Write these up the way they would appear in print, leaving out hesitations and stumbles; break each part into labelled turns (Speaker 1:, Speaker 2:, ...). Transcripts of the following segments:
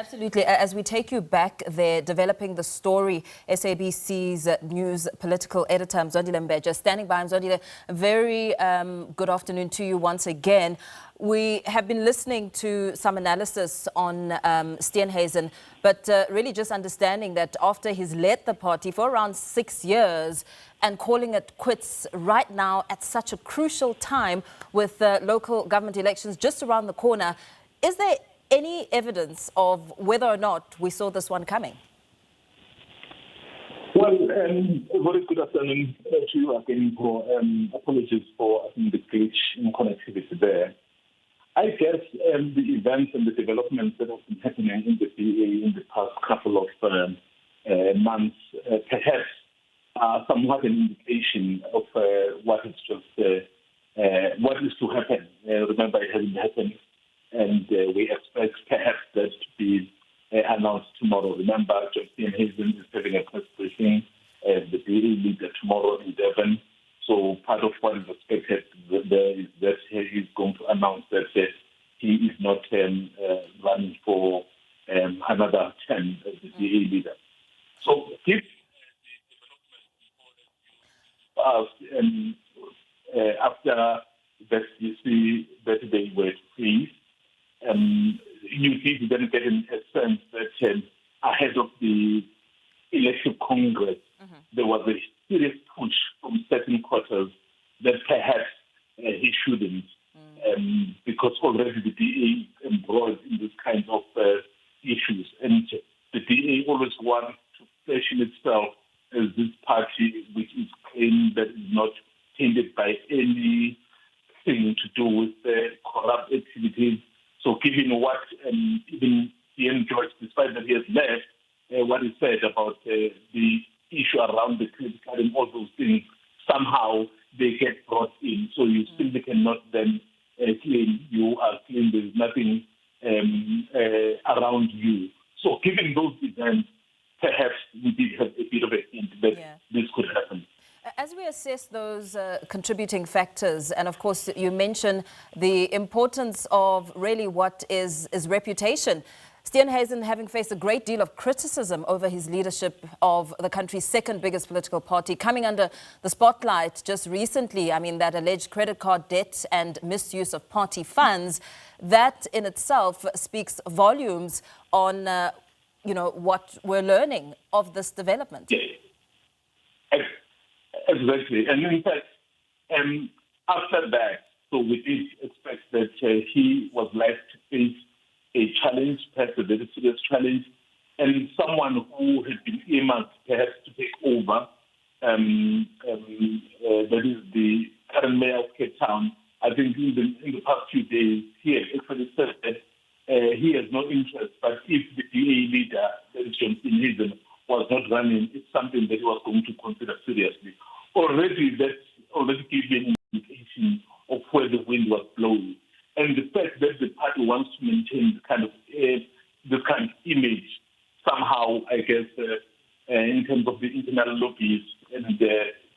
Speaker 1: Absolutely. As we take you back there, developing the story, SABC's news political editor, Mzondile Mbeja, standing by. Mzondile, a very good afternoon to you once again. We have been listening to some analysis on Steenhuisen, but really just understanding that after he's led the party for around 6 years and calling it quits right now at such a crucial time with local government elections just around the corner, is there any evidence of whether or not we saw this one coming?
Speaker 2: Well, very good afternoon to you again. Apologies for the glitch in connectivity there. I guess the events and the developments that have been happening in the DA in the past couple of months perhaps are somewhat an indication of what is to happen. Remember, it hasn't happened. And we expect perhaps that to be announced tomorrow. Remember, John Steenhuisen is having a press briefing as the DA leader tomorrow in Durban. So part of what is expected there is that he is going to announce that he is not running for another term as the DA leader. So if after that you see that they were freeze, you did then get a sense that ahead of the elective Congress, there was a serious push from certain quarters that perhaps he shouldn't, because already the DA is embroiled in this kind of issues. And the DA always wants to fashion itself as this party which is claimed that is not tainted by anything to do with corrupt activities. So given what even Ian George, despite that he has left, what he said about the issue around the credit card and all those things, somehow they get brought in. So you simply cannot then claim you are clean, there's nothing around you. So given those events, perhaps we did have a bit of a hint that this could happen.
Speaker 1: As we assess those contributing factors, and of course you mentioned the importance of really what is reputation. Steenhuisen having faced a great deal of criticism over his leadership of the country's second biggest political party, coming under the spotlight just recently. I mean, that alleged credit card debt and misuse of party funds, that in itself speaks volumes on, what we're learning of this development.
Speaker 2: Yeah. Exactly. And in fact, after that, so we did expect that he was left to face a challenge, perhaps a very serious challenge, and someone who had been earmarked perhaps to take over, that is the current mayor of Cape Town. I think in the past few days, he had actually said that he has no interest, but if the DA leader, that is John Steenhuisen, was not running, it's something that he was going to consider seriously. Already gave an indication of where the wind was blowing. And the fact that the party wants to maintain this kind of image, somehow, I guess, in terms of the internal lobbies and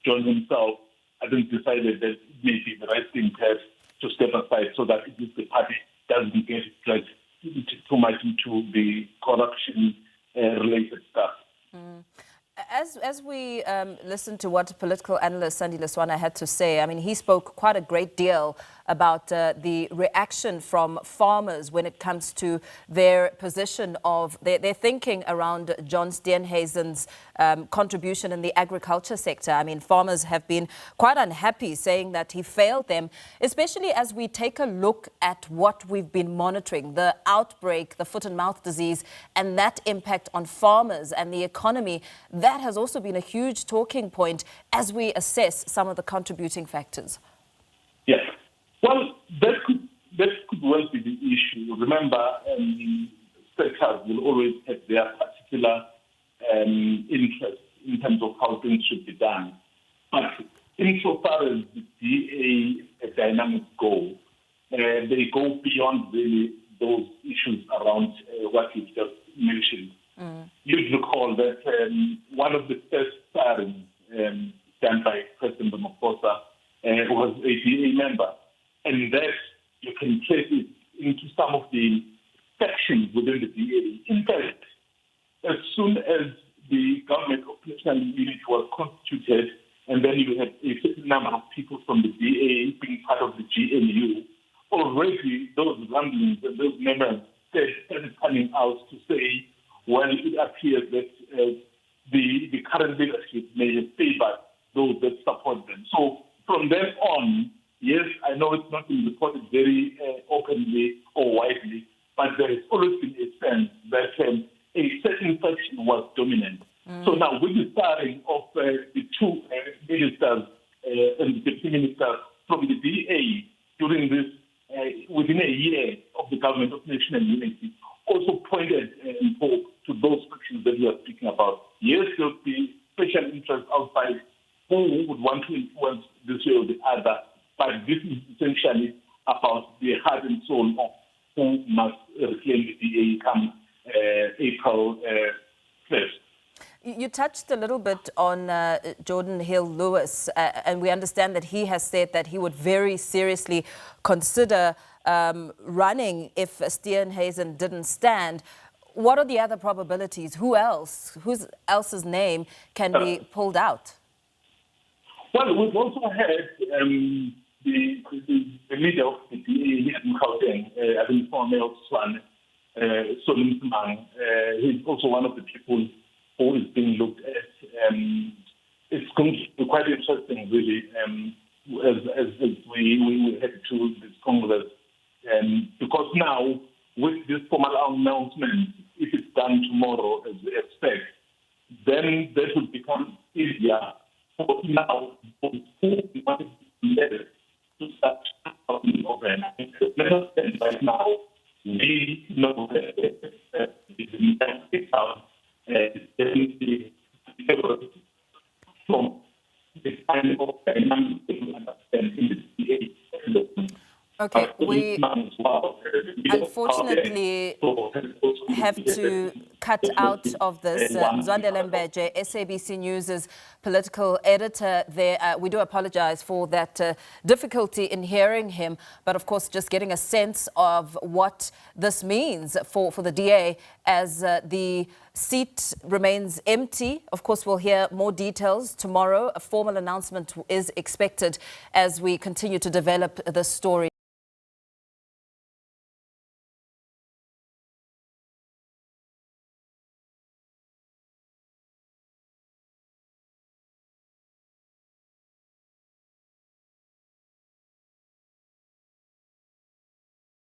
Speaker 2: John himself, I think decided that it may be the right thing perhaps to step aside so that the party doesn't get dragged too much into the corruption-related stuff.
Speaker 1: As we listen to what political analyst Sandy Leswana had to say, I mean, he spoke quite a great deal about the reaction from farmers when it comes to their position of their thinking around John Steenhuisen's contribution in the agriculture sector. I mean, farmers have been quite unhappy, saying that he failed them, especially as we take a look at what we've been monitoring, the outbreak, the foot and mouth disease, and that impact on farmers and the economy. That has also been a huge talking point as we assess some of the contributing factors.
Speaker 2: Yes. Well, that could well be the issue. Remember, sectors will always have their particular interest in terms of how things should be done. But insofar as the DA dynamics go, they go beyond really those issues around what you just mentioned. You'd recall that one of the first firings done by President Ramaphosa was a DA member. And that you can trace it into some of the factions within the DA in fact, as soon as the government of national unity was constituted, and then you had a certain number of people from the DA being part of the GNU, already those rumblings and those members started coming out to say, well, it appears that the current leadership may have favored those that support them. So from then on, yes, I know it's not been reported very openly or widely, but there has always been a sense that a certain faction was dominant. So now with the starting of the two ministers and the deputy ministers from the DA during this, within a year of the government of national unity, also pointed to those factions that we are speaking about. Yes, there will be special interests outside who would want to influence this way or the other, but this is essentially about the heart and soul of who must reclaim the DA come April 1st.
Speaker 1: You touched a little bit on Jordan Hill-Lewis, and we understand that he has said that he would very seriously consider running if Steenhuisen didn't stand. What are the other probabilities? Whose else's name can be pulled out?
Speaker 2: Well, we've also had the leader of the DA here in Gauteng, I think former Swan, Solomon Mang. He's also one of the people who is being looked at. It's going to be quite interesting, really, as we head to this Congress. Because now, with this formal announcement, if it's done tomorrow, as we expect, then that will become easier for now who want to start over. Right now, we know that the definitely from the kind of dynamic in the
Speaker 1: Okay, we unfortunately have to cut out of this. Zwandile Mbeje, SABC News' political editor there. We do apologize for that difficulty in hearing him, but of course just getting a sense of what this means for the DA as the seat remains empty. Of course, we'll hear more details tomorrow. A formal announcement is expected as we continue to develop this story.